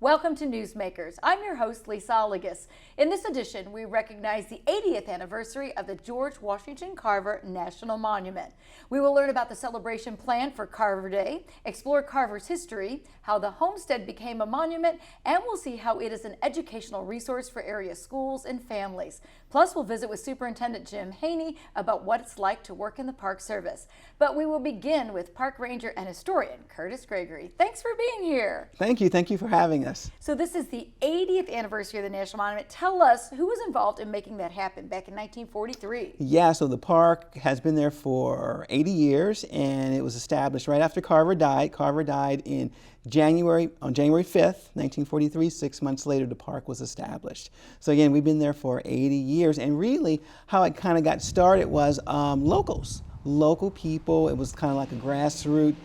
Welcome to Newsmakers. I'm your host, Lisa Oligas. In this edition, we recognize the 80th anniversary of the George Washington Carver National Monument. We will learn about the celebration planned for Carver Day, explore Carver's history, how the homestead became a monument, and we'll see how it is an educational resource for area schools and families. Plus, we'll visit with Superintendent Jim Haney about what it's like to work in the Park Service. But we will begin with Park Ranger and Historian Curtis Gregory. Thanks for being here. Thank you for having us. So this is the 80th anniversary of the National Monument. Tell us who was involved in making that happen back in 1943. Yeah, so the park has been there for 80 years, and it was established right after Carver died. Carver died on January 5th, 1943. 6 months later, the park was established. So again, we've been there for 80 years, and really how it kind of got started was local people. It was kind of like a grassroots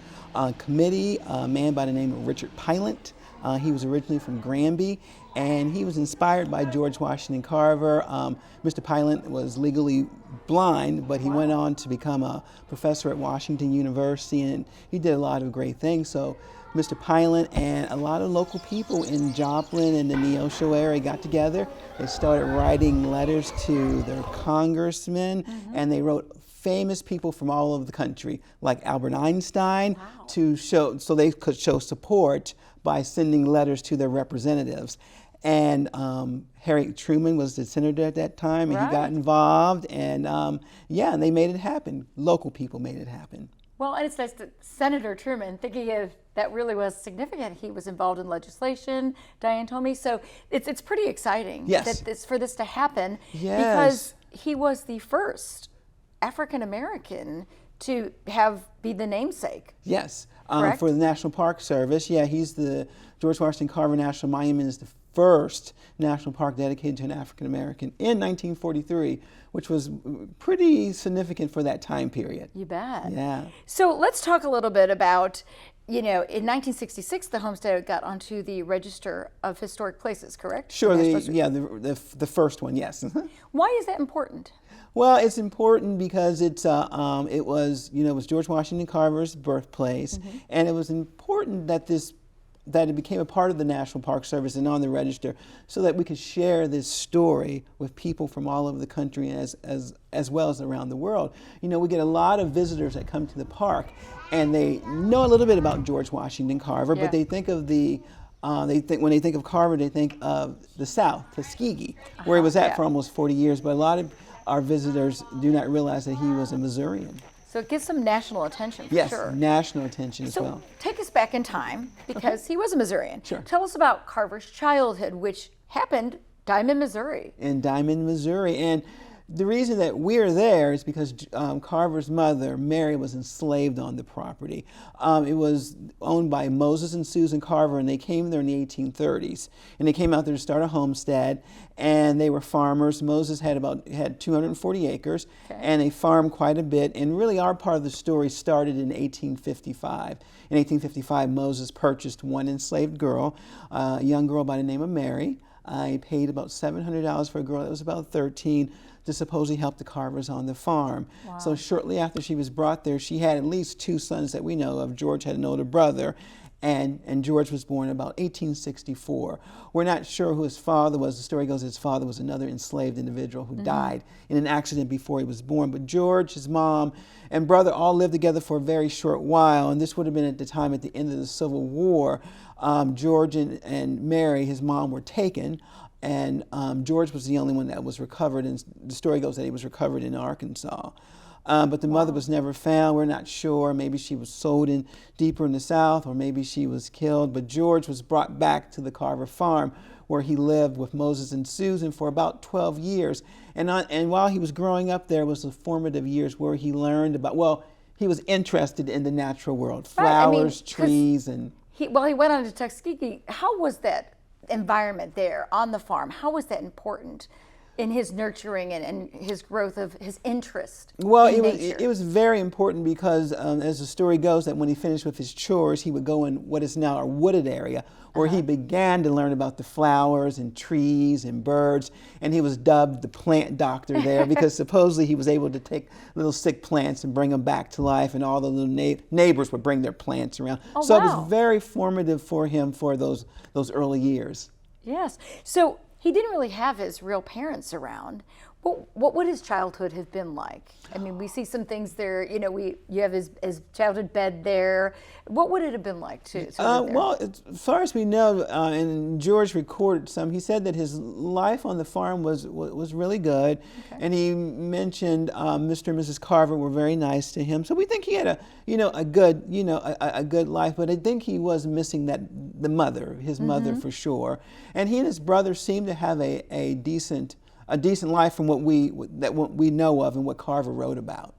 committee, a man by the name of Richard Pilot. He was originally from Granby, and he was inspired by George Washington Carver. Mr. Pilot was legally blind, but he went on to become a professor at Washington University, and he did a lot of great things. So Mr. Pilot and a lot of local people in Joplin and the Neosho area got together. They started writing letters to their congressmen, and they wrote famous people from all over the country, like Albert Einstein, so they could show support by sending letters to their representatives. And Harry Truman was the senator at that time, and he got involved, and and they made it happen. Local people made it happen. Well, and it's nice that Senator Truman, thinking of that really was significant. He was involved in legislation, Diane told me. So it's pretty exciting for this to happen because he was the first African American to be the namesake. Yes, for the National Park Service. Yeah, he's the George Washington Carver National Monument is the first national park dedicated to an African American in 1943, which was pretty significant for that time period. You bet. Yeah. So let's talk a little bit about, in 1966, the homestead got onto the Register of Historic Places, correct? Sure. The first one. Yes. Why is that important? Well, it's important because it was George Washington Carver's birthplace, and it was important that it became a part of the National Park Service and on the register, so that we could share this story with people from all over the country as well as around the world. We get a lot of visitors that come to the park, and they know a little bit about George Washington Carver, but they think of when they think of Carver, they think of the South, Tuskegee, where he was at for almost 40 years. But a lot of our visitors do not realize that he was a Missourian. So it gets some national attention for sure. Yes, national attention as well. So take us back in time, because he was a Missourian. Sure. Tell us about Carver's childhood, which happened Diamond, Missouri. In Diamond, Missouri. And the reason that we're there is because Carver's mother, Mary, was enslaved on the property. It was owned by Moses and Susan Carver, and they came there in the 1830s. And they came out there to start a homestead, and they were farmers. Moses had 240 acres, and they farmed quite a bit. And really our part of the story started in 1855. In 1855, Moses purchased one enslaved girl, a young girl by the name of Mary. He paid about $700 for a girl that was about 13 to supposedly help the Carvers on the farm. Wow. So shortly after she was brought there, she had at least two sons that we know of. George had an older brother, and George was born about 1864. We're not sure who his father was. The story goes his father was another enslaved individual who died in an accident before he was born. But George, his mom, and brother all lived together for a very short while, and this would have been at the time at the end of the Civil War. George and Mary, his mom, were taken, and George was the only one that was recovered, and the story goes that he was recovered in Arkansas. But the mother was never found. We're not sure. Maybe she was sold in deeper in the South, or maybe she was killed. But George was brought back to the Carver farm, where he lived with Moses and Susan for about 12 years. And while he was growing up there was the formative years where he learned about, he was interested in the natural world, flowers, trees, and... He went on to Tuskegee. How was that environment there on the farm? How was that important in his nurturing and his growth of his interest Well, in it was very important because, as the story goes, that when he finished with his chores, he would go in what is now a wooded area, where he began to learn about the flowers and trees and birds, and he was dubbed the plant doctor there because supposedly he was able to take little sick plants and bring them back to life, and all the little neighbors would bring their plants around. Oh, so wow. it was very formative for him for those early years. Yes. So he didn't really have his real parents around. What would his childhood have been like? I mean, we see some things there. You know, you have his childhood bed there. What would it have been like to live there? Well, as far as we know, and George recorded some, he said that his life on the farm was really good, and he mentioned Mr. and Mrs. Carver were very nice to him. So we think he had a good life, but I think he was missing his mother for sure. And he and his brother seemed to have a decent life from what we know of and what Carver wrote about.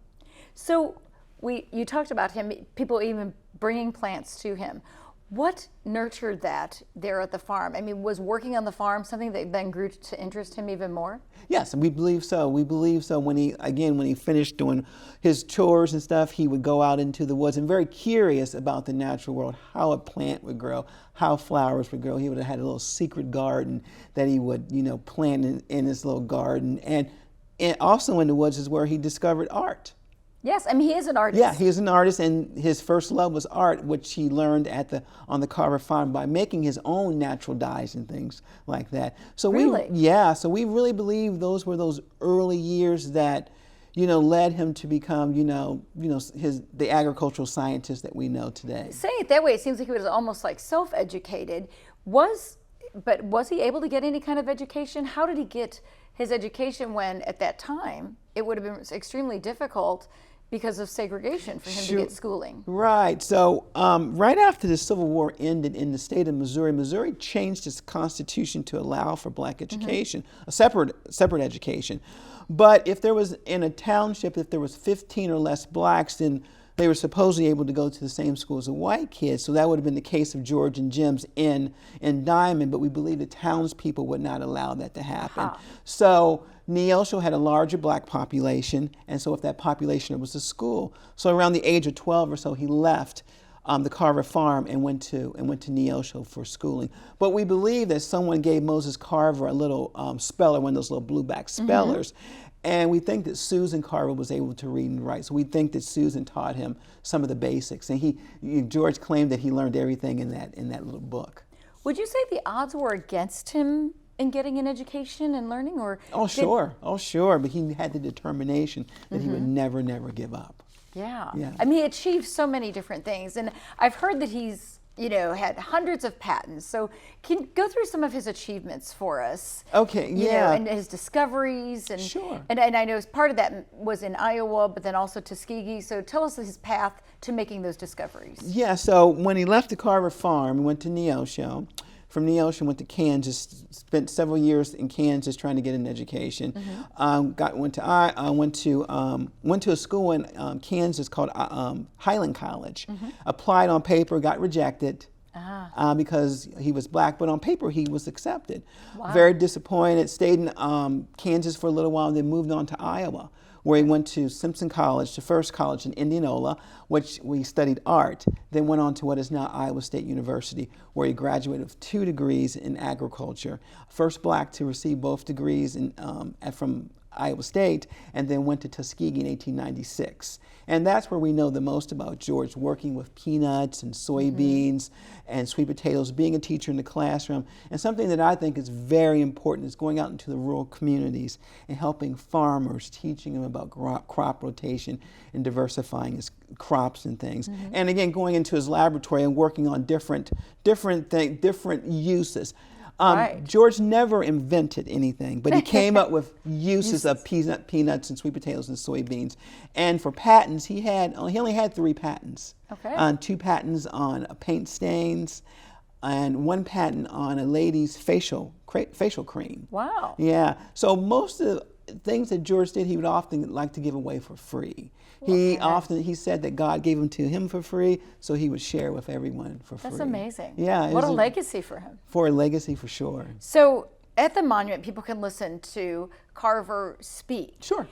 So you talked about him, people even bringing plants to him. What nurtured that there at the farm? I mean, was working on the farm something that then grew to interest him even more? Yes, we believe so. We believe so. When he finished doing his chores and stuff, he would go out into the woods and very curious about the natural world, how a plant would grow, how flowers would grow. He would have had a little secret garden that he would, plant in his little garden. And also in the woods is where he discovered art. Yes, I mean, he is an artist. Yeah, he is an artist, and his first love was art, which he learned on the Carver farm by making his own natural dyes and things like that. So really? So we really believe those were those early years that, led him to become, the agricultural scientist that we know today. Saying it that way, it seems like he was almost like self-educated. But was he able to get any kind of education? How did he get his education when, at that time, it would have been extremely difficult because of segregation for him to get schooling? Right. So right after the Civil War ended in the state of Missouri, Missouri changed its constitution to allow for black education, a separate education. But if there was, in a township, if there was 15 or less blacks, then they were supposedly able to go to the same school as the white kids. So that would have been the case of George and Jim's in Diamond, but we believe the townspeople would not allow that to happen. So Neosho had a larger black population, and so if that population, it was a school. So around the age of 12 or so, he left the Carver farm and went to Neosho for schooling. But we believe that someone gave Moses Carver a little speller, one of those little blue-back spellers, and we think that Susan Carver was able to read and write. So we think that Susan taught him some of the basics, and George claimed that he learned everything in that little book. Would you say the odds were against him in getting an education and learning, or? Oh, sure. But he had the determination that he would never give up. Yeah. I mean, he achieved so many different things, and I've heard that he's, had hundreds of patents. So can you go through some of his achievements for us? Okay, And his discoveries. And, sure. And I know part of that was in Iowa, but then also Tuskegee. So tell us his path to making those discoveries. Yeah, so when he left the Carver farm, he went to Neosho. From Neosho, went to Kansas, spent several years in Kansas trying to get an education. Went to a school in Kansas called Highland College. Applied on paper, got rejected because he was black, but on paper he was accepted. Wow. Very disappointed, stayed in Kansas for a little while, and then moved on to Iowa, where he went to Simpson College, the first college in Indianola, which we studied art, then went on to what is now Iowa State University, where he graduated with 2 degrees in agriculture. First black to receive both degrees from Iowa State, and then went to Tuskegee in 1896. And that's where we know the most about George, working with peanuts and soybeans and sweet potatoes, being a teacher in the classroom. And something that I think is very important is going out into the rural communities and helping farmers, teaching them about crop rotation and diversifying his crops and things. And again, going into his laboratory and working on different uses. George never invented anything, but he came up with uses of peanuts and sweet potatoes and soybeans. And for patents, he only had 3 patents. Okay. 2 patents on paint stains, and 1 patent on a lady's facial cream. Wow. Yeah. So most of the things that George did, he would often like to give away for free. He said that God gave them to him for free, so he would share with everyone for free. That's amazing. Yeah. What a legacy for him. For a legacy, for sure. So at the monument, people can listen to Carver speak. Sure.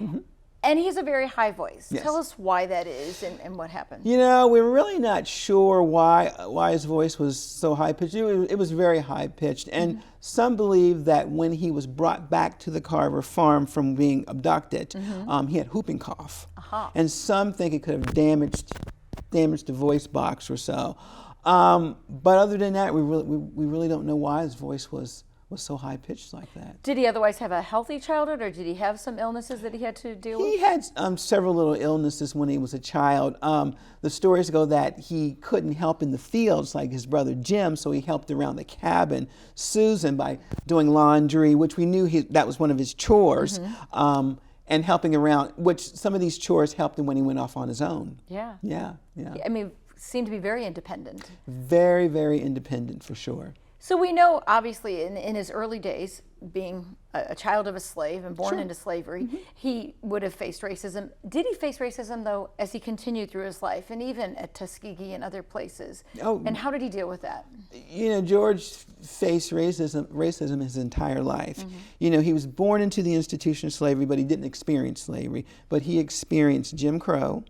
And he has a very high voice. Yes. Tell us why that is and what happened. You know, we're really not sure why his voice was so high pitched. It was very high pitched, and some believe that when he was brought back to the Carver farm from being abducted, he had whooping cough, and some think it could have damaged the voice box or so. But other than that, we really don't know why his voice was so high pitched like that. Did he otherwise have a healthy childhood, or did he have some illnesses that he had to deal with? He had several little illnesses when he was a child. The stories go that he couldn't help in the fields like his brother Jim, so he helped around the cabin Susan by doing laundry, which we knew that was one of his chores, and helping around, which some of these chores helped him when he went off on his own. Yeah. Yeah. I mean, seemed to be very independent. Very, very independent for sure. So we know, obviously, in his early days, being a child of a slave and born into slavery, he would have faced racism. Did he face racism, though, as he continued through his life, and even at Tuskegee and other places? Oh. And how did he deal with that? You know, George faced racism his entire life. You know, he was born into the institution of slavery, but he didn't experience slavery. But he experienced Jim Crow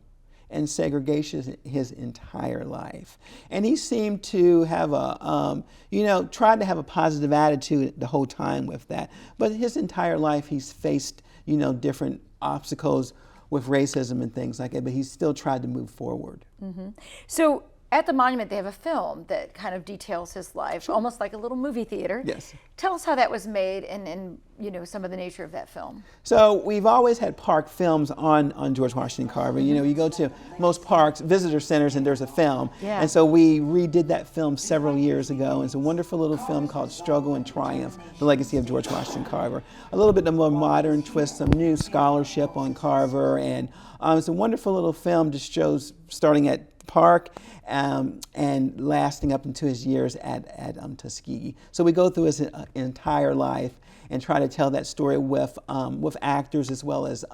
and segregation his entire life. And he seemed to have tried to have a positive attitude the whole time with that. But his entire life he's faced, different obstacles with racism and things like that, but he still tried to move forward. So at the monument, they have a film that kind of details his life, almost like a little movie theater. Yes. Tell us how that was made and some of the nature of that film. So we've always had park films on George Washington Carver. You go to most parks, visitor centers, and there's a film. Yeah. And so we redid that film several years ago. It's a wonderful little film called Struggle and Triumph, The Legacy of George Washington Carver. A little bit of a more modern twist, some new scholarship on Carver. And it's a wonderful little film, just shows starting at Park and lasting up into his years at Tuskegee. So we go through his entire life and try to tell that story with actors as well as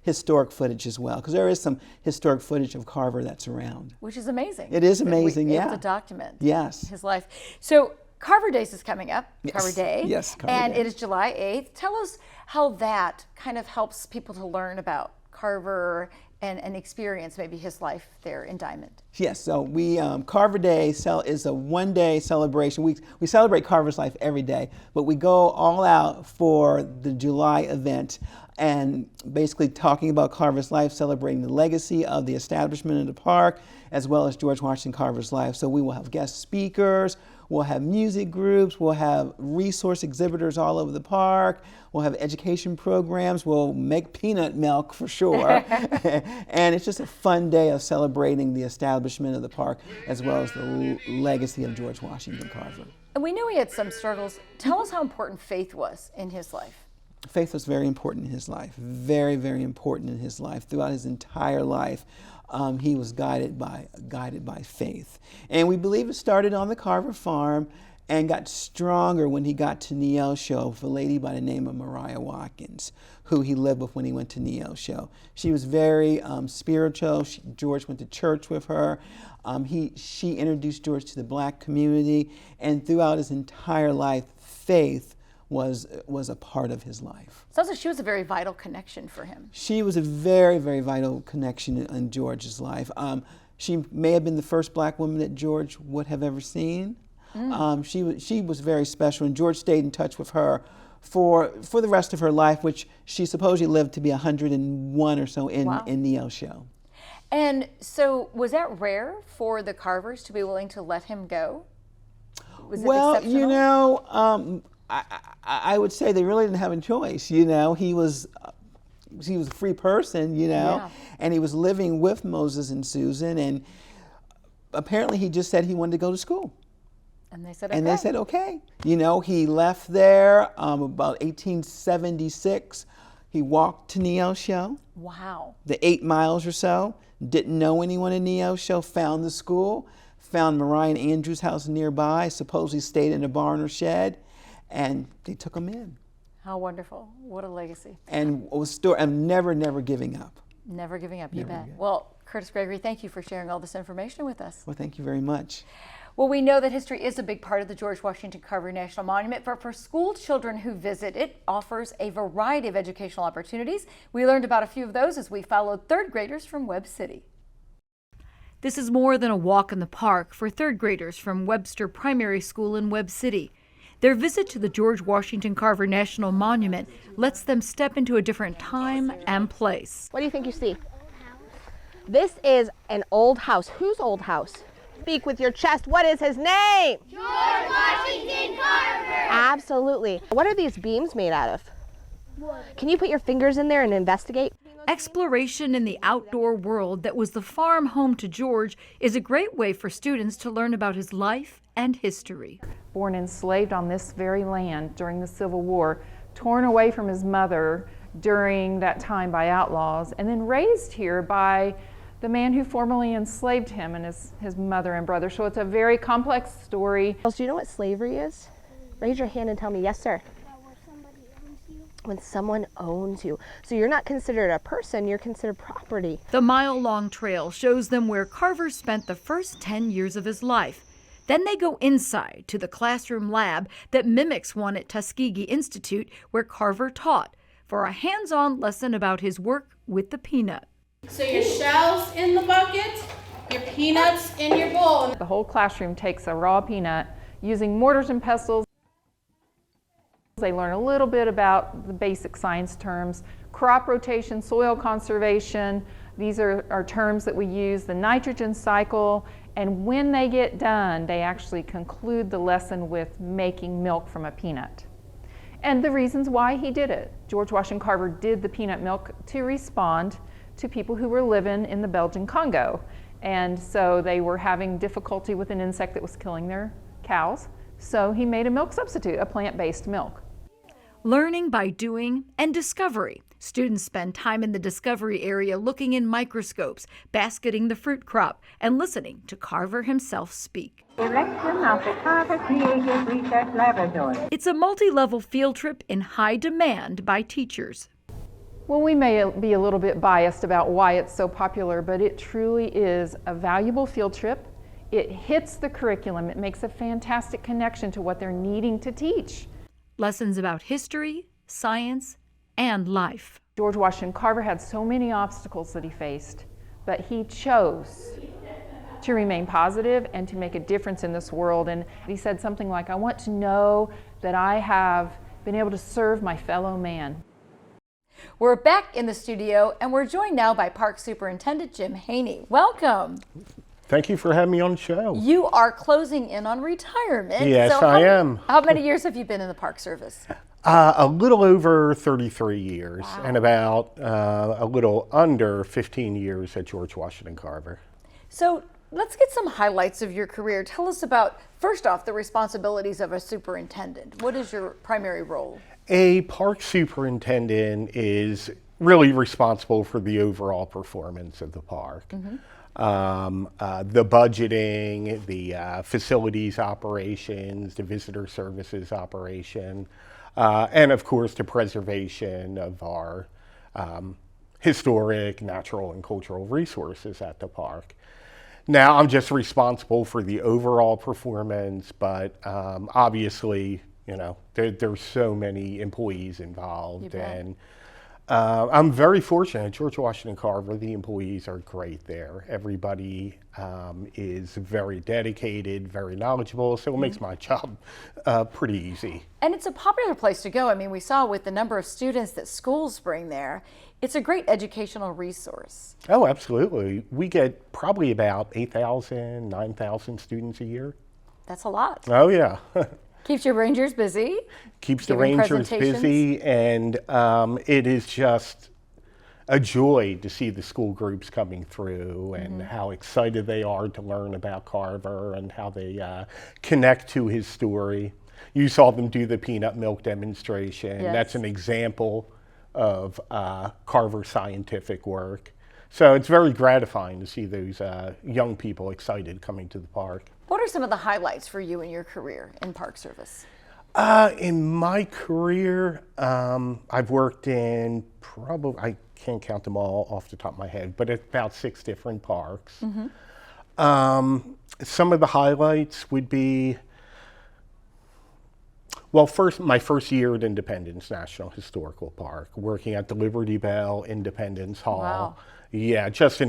historic footage as well, because there is some historic footage of Carver that's around. Which is amazing. It is amazing, Able yeah. to document his life. So Carver Days is coming up, Carver Day. Yes, Carver and Day. It is July 8th. Tell us how that kind of helps people to learn about Carver and experience maybe his life there in Diamond. Yes, so we Carver Day is a one-day celebration. We celebrate Carver's life every day, but we go all out for the July event and basically talking about Carver's life, celebrating the legacy of the establishment of the park, as well as George Washington Carver's life. So we will have guest speakers, we'll have music groups, we'll have resource exhibitors all over the park, we'll have education programs, we'll make peanut milk for sure. And it's just a fun day of celebrating the establishment of the park as well as the legacy of George Washington Carver. And we know he had some struggles. Tell us how important faith was in his life. Faith was very important in his life, very, very important in his life. Throughout his entire life, he was guided by faith. And we believe it started on the Carver farm and got stronger when he got to Neosho with a lady by the name of Mariah Watkins, who he lived with when he went to Neosho. She was very spiritual. George went to church with her. She introduced George to the black community, and throughout his entire life, faith was a part of his life. Sounds like she was a very vital connection for him. She was a very, very vital connection in George's life. She may have been the first black woman that George would have ever seen. She was very special, and George stayed in touch with her for the rest of her life, which she supposedly lived to be 101 or so in Neosho. And so was that rare for the Carvers to be willing to let him go? Was it exceptional? I would say they really didn't have a choice. He was a free person, and he was living with Moses and Susan, and apparently he just said he wanted to go to school. And they said okay. And they said okay. He left there about 1876. He walked to Neosho. Wow. The 8 miles or so. Didn't know anyone in Neosho. Found the school. Found Mariah and Andrew's house nearby. Supposedly stayed in a barn or shed. And they took him in. How wonderful. What a legacy. And it was never giving up. Never giving up, Never you bet. giving up. Well, Curtis Gregory, thank you for sharing all this information with us. Well, thank you very much. Well, we know that history is a big part of the George Washington Carver National Monument, but for school children who visit, it offers a variety of educational opportunities. We learned about a few of those as we followed third graders from Webb City. This is more than a walk in the park for third graders from Webster Primary School in Webb City. Their visit to the George Washington Carver National Monument lets them step into a different time and place. What do you think you see? This is an old house. Whose old house? Speak with your chest. What is his name? George Washington Carver! Absolutely. What are these beams made out of? Wood. Can you put your fingers in there and investigate? Exploration in the outdoor world that was the farm home to George is a great way for students to learn about his life and history. Born enslaved on this very land during the Civil War, torn away from his mother during that time by outlaws, and then raised here by the man who formerly enslaved him and his mother and brother. So it's a very complex story. Do you know what slavery is? Raise your hand and tell me, yes, sir. When someone owns you. So you're not considered a person, you're considered property. The mile-long trail shows them where Carver spent the first 10 years of his life. Then they go inside to the classroom lab that mimics one at Tuskegee Institute where Carver taught for a hands-on lesson about his work with the peanut. So your shells in the bucket, your peanuts in your bowl. The whole classroom takes a raw peanut using mortars and pestles. They learn a little bit about the basic science terms, crop rotation, soil conservation. These are terms that we use, the nitrogen cycle, and when they get done, they actually conclude the lesson with making milk from a peanut. And the reasons why he did it. George Washington Carver did the peanut milk to respond to people who were living in the Belgian Congo. And so they were having difficulty with an insect that was killing their cows. So he made a milk substitute, a plant-based milk. Learning by doing and discovery. Students spend time in the discovery area looking in microscopes, basketing the fruit crop, and listening to Carver himself speak. Election of the Carver Creative Research Laboratory. It's a multi-level field trip in high demand by teachers. Well, we may be a little bit biased about why it's so popular, but it truly is a valuable field trip. It hits the curriculum. It makes a fantastic connection to what they're needing to teach. Lessons about history, science, and life. George Washington Carver had so many obstacles that he faced, but he chose to remain positive and to make a difference in this world. And he said something like, I want to know that I have been able to serve my fellow man. We're back in the studio, and we're joined now by Park Superintendent Jim Haney. Welcome. Thank you for having me on the show. You are closing in on retirement. Yes, I am. How many years have you been in the Park Service? A little over 33 years. Wow. And about a little under 15 years at George Washington Carver. So let's get some highlights of your career. Tell us about, first off, the responsibilities of a superintendent. What is your primary role? A park superintendent is really responsible for the overall performance of the park. Mm-hmm. The budgeting, the facilities operations, the visitor services operation, and of course the preservation of our historic, natural, and cultural resources at the park. Now I'm just responsible for the overall performance, but obviously, you know, there's so many employees involved, and I'm very fortunate at George Washington Carver. The employees are great there. Everybody is very dedicated, very knowledgeable, so it makes my job pretty easy. And it's a popular place to go. I mean, we saw with the number of students that schools bring there, it's a great educational resource. Oh, absolutely. We get probably about 8,000, 9,000 students a year. That's a lot. Oh, yeah. Keeps your rangers busy. Keeps the rangers busy, and it is just a joy to see the school groups coming through and how excited they are to learn about Carver and how they connect to his story. You saw them do the peanut milk demonstration. Yes. That's an example of Carver scientific work. So it's very gratifying to see those young people excited coming to the park. What are some of the highlights for you in your career in Park Service? In my career, I've worked in probably, I can't count them all off the top of my head, but about 6 different parks. some of the highlights would be, well, first, my first year at Independence National Historical Park, working at the Liberty Bell Independence Hall. Wow. Yeah, just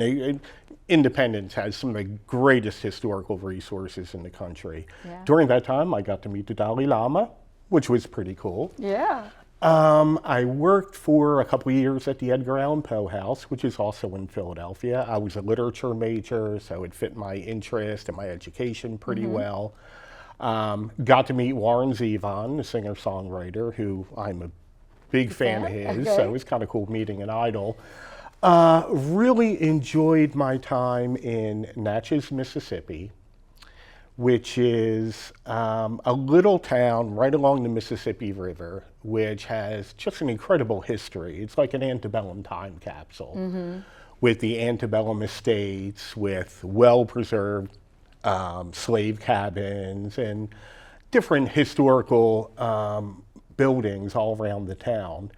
Independence has some of the greatest historical resources in the country. Yeah. During that time, I got to meet the Dalai Lama, which was pretty cool. Yeah. I worked for a couple of years at the Edgar Allan Poe House, which is also in Philadelphia. I was a literature major, so it fit my interest and my education pretty well. Got to meet Warren Zevon, the singer-songwriter, who I'm a big fan of his, so it was kind of cool meeting an idol. Really enjoyed my time in Natchez, Mississippi, which is a little town right along the Mississippi River, which has just an incredible history. It's like an antebellum time capsule with the antebellum estates, with well-preserved slave cabins and different historical buildings all around the town.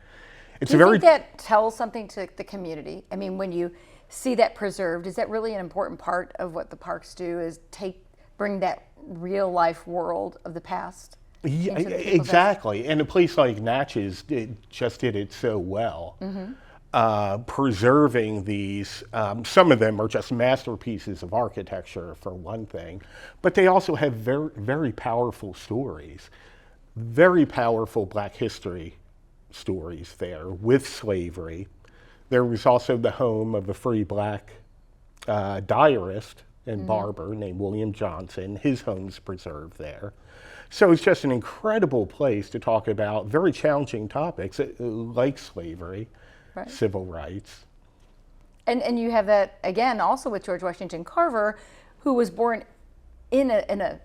It's Do you think that tells something to the community? I mean, when you see that preserved, is that really an important part of what the parks do, is bring that real life world of the past? Yeah, exactly. And a place like Natchez just did it so well. Preserving these, some of them are just masterpieces of architecture, for one thing, but they also have very, very powerful stories, very powerful Black history stories there with slavery. There was also the home of a free Black diarist and barber named William Johnson. His home's preserved there. So it's just an incredible place to talk about very challenging topics like slavery, civil rights. And you have that, again, also with George Washington Carver, who was born in a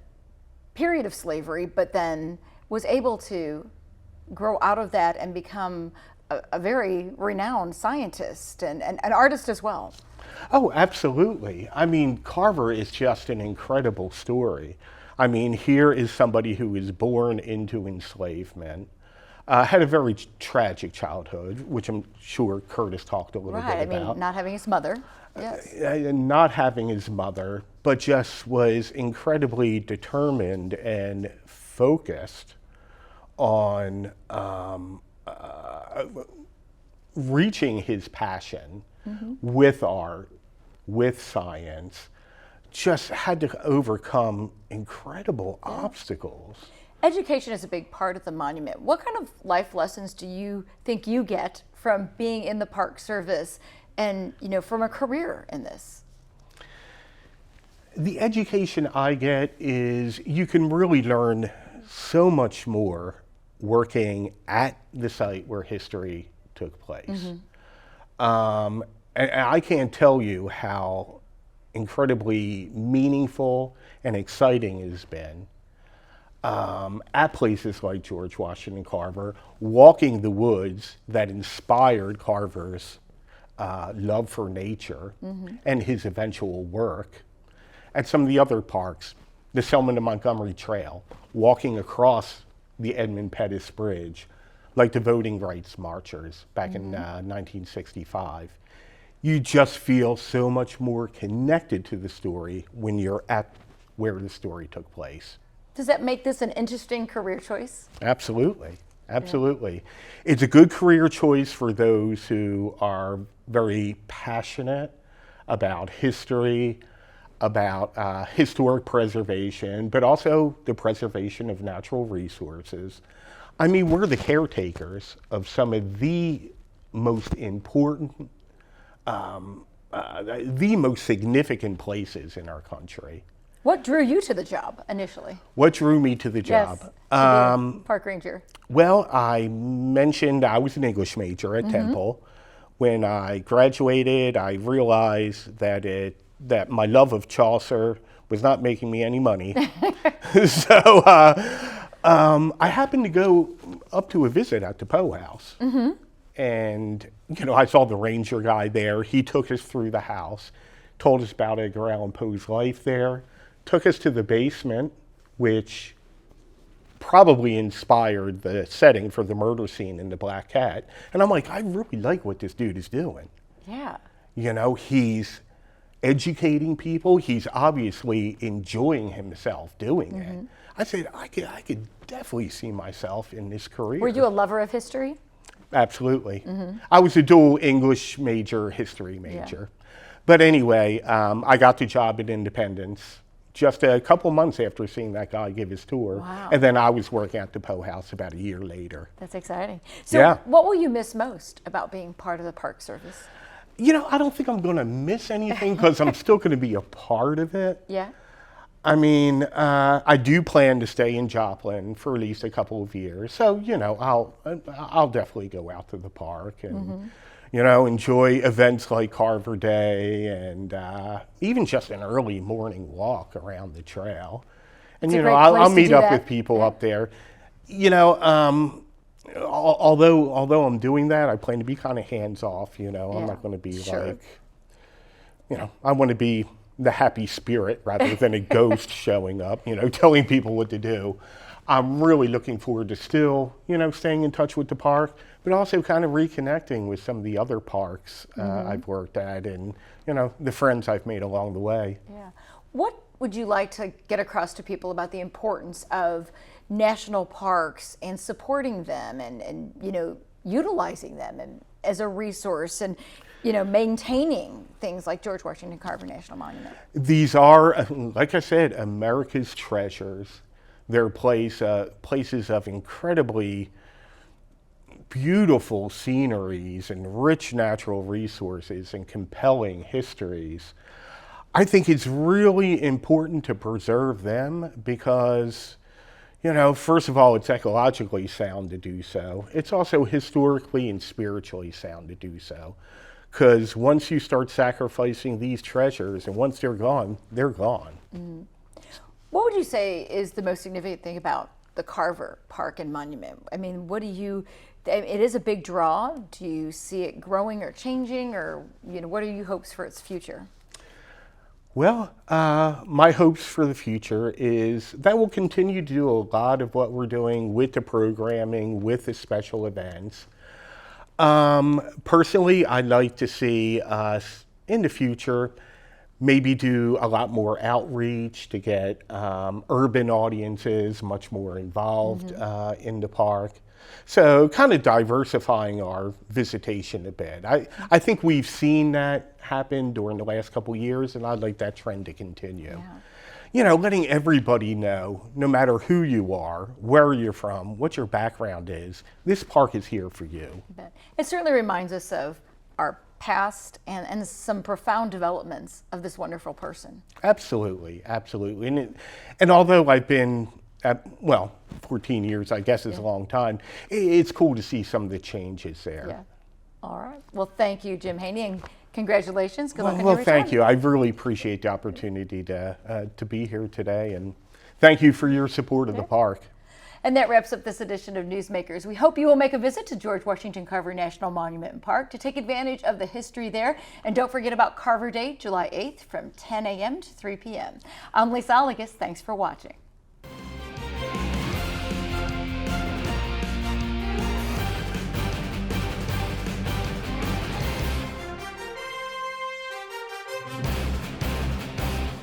period of slavery, but then was able to grow out of that and become a very renowned scientist and an artist as well. Oh, absolutely. I mean, Carver is just an incredible story. I mean, here is somebody who was born into enslavement, had a very tragic childhood, which I'm sure Curtis talked a little bit about. Right, I mean, not having his mother. Yes. Not having his mother, but just was incredibly determined and focused on reaching his passion with art, with science, just had to overcome incredible obstacles. Education is a big part of the monument. What kind of life lessons do you think you get from being in the Park Service and, you know, from a career in this? The education I get is you can really learn so much more working at the site where history took place. And I can't tell you how incredibly meaningful and exciting it has been at places like George Washington Carver, walking the woods that inspired Carver's love for nature and his eventual work. At some of the other parks, the Selma to Montgomery Trail, walking across the Edmund Pettus Bridge, like the voting rights marchers back in 1965. You just feel so much more connected to the story when you're at where the story took place. Does that make this an interesting career choice? Absolutely, absolutely. Yeah. It's a good career choice for those who are very passionate about history, about historic preservation, but also the preservation of natural resources. I mean, we're the caretakers of some of the most important, the most significant places in our country. What drew you to the job initially? What drew me to the job? Yes, to be park ranger. Well, I mentioned I was an English major at Temple. When I graduated, I realized that my love of Chaucer was not making me any money. So I happened to go up to a visit at the Poe House. And, you know, I saw the ranger guy there. He took us through the house, told us about Edgar Allan Poe's life there, took us to the basement, which probably inspired the setting for the murder scene in The Black Cat. And I'm like, I really like what this dude is doing. Yeah. You know, he's educating people. He's obviously enjoying himself doing it. I said, I could definitely see myself in this career. Were you a lover of history? Absolutely. I was a dual English major, history major. But anyway, I got the job at Independence just a couple months after seeing that guy give his tour. Wow. And then I was working at the Poe House about a year later. That's exciting. So Yeah. what will you miss most about being part of the Park Service? You know, I don't think I'm going to miss anything because I'm still going to be a part of it. Yeah. I mean, I do plan to stay in Joplin for at least a couple of years. So, you know, I'll definitely go out to the park and, you know, enjoy events like Carver Day and even just an early morning walk around the trail. And, It's a you know, great I'll place to meet do up that. with people up there. You know, although I'm doing that, I plan to be kind of hands off, you know. I'm Yeah. not going to be Sure. like, you know, I want to be the happy spirit rather than a ghost showing up, you know, telling people what to do. I'm really looking forward to still, you know, staying in touch with the park, but also kind of reconnecting with some of the other parks I've worked at and, you know, the friends I've made along the way. Yeah. What would you like to get across to people about the importance of national parks and supporting them and you know, utilizing them and as a resource and, you know, maintaining things like George Washington Carver National Monument? These are, like I said, America's treasures. They're places of incredibly beautiful sceneries and rich natural resources and compelling histories. I think it's really important to preserve them because, you know, first of all, it's ecologically sound to do so. It's also historically and spiritually sound to do so. Because once you start sacrificing these treasures and once they're gone, they're gone. What would you say is the most significant thing about the Carver Park and Monument? I mean, it is a big draw. Do you see it growing or changing, or, you know, what are your hopes for its future? Well, my hopes for the future is that we'll continue to do a lot of what we're doing with the programming, with the special events. Personally, I'd like to see us in the future maybe do a lot more outreach to get urban audiences much more involved in the park. So kind of diversifying our visitation a bit. I think we've seen that happen during the last couple of years, and I'd like that trend to continue. Yeah. You know, letting everybody know, no matter who you are, where you're from, what your background is, this park is here for you. But it certainly reminds us of our past and some profound developments of this wonderful person. Absolutely, absolutely. And although I've been at, 14 years, I guess is a long time, it's cool to see some of the changes there. Yeah. All right. Well, thank you, Jim Haney, and congratulations. Good luck on your Well, thank retirement. you. I really appreciate the opportunity to be here today, and thank you for your support of the park. And that wraps up this edition of Newsmakers. We hope you will make a visit to George Washington Carver National Monument and Park to take advantage of the history there. And don't forget about Carver Day, July 8th from 10 a.m. to 3 p.m. I'm Lisa Allegas. Thanks for watching.